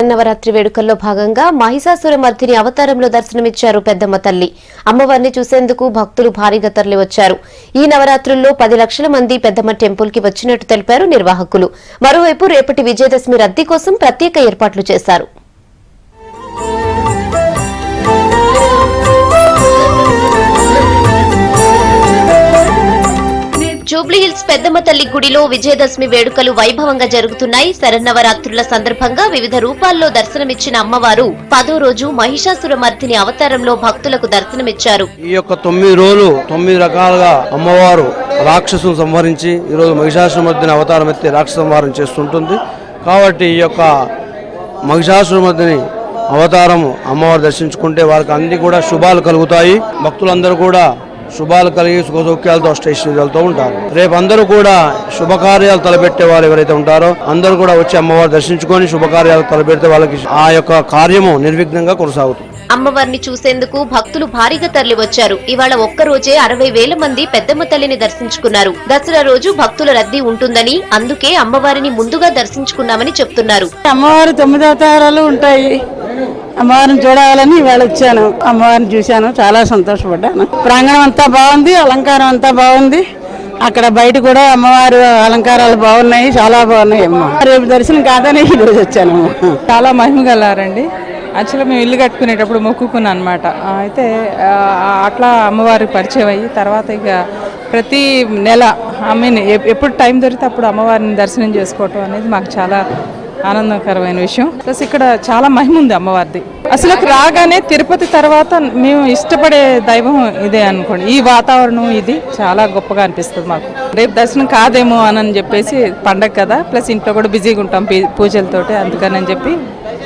శరన్నవరాత్రి వేడుకల్లో భాగంగా మహిషాసురమర్దిని అవతారంలో దర్శనమిచ్చారు పెద్దమ్మ తల్లి. అమ్మవారిని చూసేందుకు భక్తులు భారీగా తరలివచ్చారు. ఈ నవరాత్రుల్లో 10 లక్షల మంది పెద్దమ్మ టెంపుల్ కి వచ్చినట్టు తెలిపారు నిర్వాహకులు. మరోవైపు రేపటి విజయదశమి రద్దీ కోసం ప్రత్యేక ఏర్పాట్లు చేశారు. జూబ్లీహిల్స్ పెద్దమ్మ తల్లి గుడిలో విజయదశమి వేడుకలు వైభవంగా జరుగుతున్నాయి. శరన్నవరాత్రుల సందర్భంగా వివిధ రూపాల్లో దర్శనమిచ్చిన అమ్మవారు 10వ రోజు మహిషాసురమర్దిని అవతారంలో భక్తులకు దర్శనమిచ్చారు. ఈ యొక్క 9 రోజులు 9 రకాలుగా అమ్మవారు రాక్షసును సంహరించి ఈరోజు మహిషాసురమర్దిని అవతారం ఎత్తి రాక్షస సంహారం చేస్తుంటుంది. కాబట్టి ఈ యొక్క మహిషాసురమర్దిని అవతారము అమ్మవారు దర్శించుకుంటే వారికి అన్ని కూడా శుభాలు కలుగుతాయి. భక్తులందరూ కూడా శుభాలు కలిగి సుఖసౌఖ్యాలతో స్టేషన్ వెళ్తూ ఉంటారు. రేపు అందరూ కూడా శుభకార్యాలు తలపెట్టే వాళ్ళు ఎవరైతే ఉంటారో అందరూ కూడా వచ్చి అమ్మవారు దర్శించుకొని శుభకార్యాలు తలపెడితే వాళ్ళకి ఆ యొక్క కార్యము నిర్విఘ్నంగా కొనసాగుతుంది. అమ్మవారిని చూసేందుకు భక్తులు భారీగా తరలి వచ్చారు. ఇవాళ ఒక్కరోజే 60,000 మంది పెద్దమ్మ తల్లిని దర్శించుకున్నారు. దసరా రోజు భక్తుల రద్దీ ఉంటుందని, అందుకే అమ్మవారిని ముందుగా దర్శించుకున్నామని చెప్తున్నారు. అమ్మవారు 9 అవతారాలు ఉంటాయి. అమ్మవారిని చూడాలని ఇవాళ వచ్చాను. అమ్మవారిని చూశాను, చాలా సంతోషపడ్డాను. ప్రాంగణం అంతా బాగుంది, అలంకారం అంతా బాగుంది. అక్కడ బయట కూడా అమ్మవారు అలంకారాలు బాగున్నాయి, చాలా బాగున్నాయి. అమ్మ రేపు దర్శనం కాదని ఈరోజు వచ్చాను. చాలా మహిమ గలారండి. యాక్చువల్గా మేము ఇల్లు కట్టుకునేటప్పుడు మొక్కుకున్నాను అనమాట. అయితే అట్లా అమ్మవారి పరిచయం అయ్యి తర్వాత ఇక ప్రతి నెల ఎప్పుడు టైం దొరికితే అప్పుడు అమ్మవారిని దర్శనం చేసుకోవటం అనేది మాకు చాలా ఆనందకరమైన విషయం. ప్లస్ ఇక్కడ చాలా మహిమ ఉంది అమ్మవారిది. అసలు రాగానే తిరుపతి తర్వాత మేము ఇష్టపడే దైవం ఇదే అనుకోండి. ఈ వాతావరణం ఇది చాలా గొప్పగా అనిపిస్తుంది మాకు. రేపు దర్శనం కాదేమో అని చెప్పేసి పండగ కదా, ప్లస్ ఇంట్లో కూడా బిజీగా ఉంటాం పూజలతోటి, అందుకని చెప్పి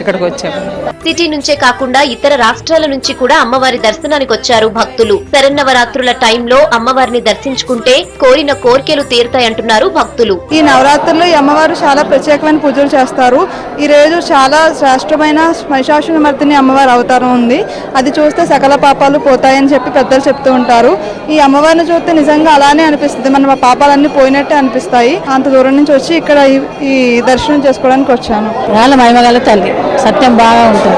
ఇక్కడికి వచ్చాము. సిటీ నుంచే కాకుండా ఇతర రాష్ట్రాల నుంచి కూడా అమ్మవారి దర్శనానికి వచ్చారు భక్తులు. శరన్నవరాత్రుల టైంలో అమ్మవారిని దర్శించుకుంటే కోరిన కోరికలు తీరుతాయంటున్నారు భక్తులు. ఈ నవరాత్రుల్లో ఈ అమ్మవారు చాలా ప్రత్యేకమైన పూజలు చేస్తారు. ఈ రోజు చాలా శ్రేష్టమైన మహిషాసురమర్దిని అమ్మవారి అవతారం ఉంది. అది చూస్తే సకల పాపాలు పోతాయని చెప్పి పెద్దలు చెప్తూ ఉంటారు. ఈ అమ్మవారిని చూస్తే నిజంగా అలానే అనిపిస్తుంది, మన పాపాలన్నీ పోయినట్టే అనిపిస్తాయి. అంత దూరం నుంచి వచ్చి ఇక్కడ ఈ దర్శనం చేసుకోవడానికి వచ్చాను. చాలా మహిమగల తల్లి, సత్యం బాగా ఉంటుంది.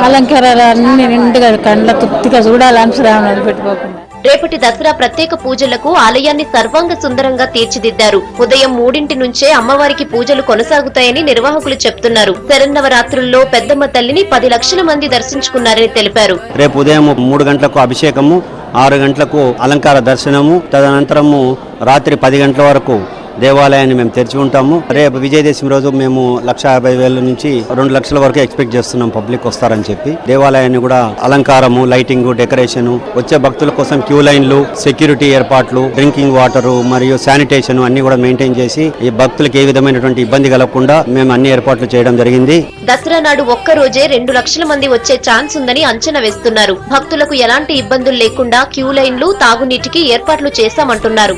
అలంకారాలు అన్ని నిండుగా కండ్ల తృప్తిగా చూడాలని శ్రావణాలు పెట్టుకోకుండా. రేపటి దసరా ప్రత్యేక పూజలకు ఆలయాన్ని సర్వాంగ సుందరంగా తీర్చిదిద్దారు. ఉదయం 3 నుంచే అమ్మవారికి పూజలు కొనసాగుతాయని నిర్వాహకులు చెప్తున్నారు. శరన్నవరాత్రుల్లో పెద్దమ్మ తల్లిని 10 లక్షల మంది దర్శించుకున్నారని తెలిపారు. రేపు ఉదయం 3 గంటలకు అభిషేకము, 6 గంటలకు అలంకార దర్శనము, తదనంతరము రాత్రి 10 గంటల వరకు దేవాలయాన్ని మేము తెరిచి ఉంటాము. రేపు విజయదశమి రోజు మేము 150,000 నుంచి 2 లక్షల వరకు ఎక్స్పెక్ట్ చేస్తున్నాం పబ్లిక్ వస్తారని చెప్పి. దేవాలయాన్ని కూడా అలంకారము, లైటింగ్, డెకరేషన్, వచ్చే భక్తుల కోసం క్యూ లైన్లు, సెక్యూరిటీ ఏర్పాట్లు, డ్రింకింగ్ వాటర్ మరియు శానిటేషన్ అన్ని కూడా మెయింటైన్ చేసి ఈ భక్తులకు ఏ విధమైనటువంటి ఇబ్బంది కలగకుండా మేము అన్ని ఏర్పాట్లు చేయడం జరిగింది. దసరా నాడు ఒక్కరోజే 2 లక్షల మంది వచ్చే ఛాన్స్ ఉందని అంచనా వేస్తున్నారు. భక్తులకు ఎలాంటి ఇబ్బందులు లేకుండా క్యూ లైన్లు, తాగునీటికి ఏర్పాట్లు చేశామంటున్నారు.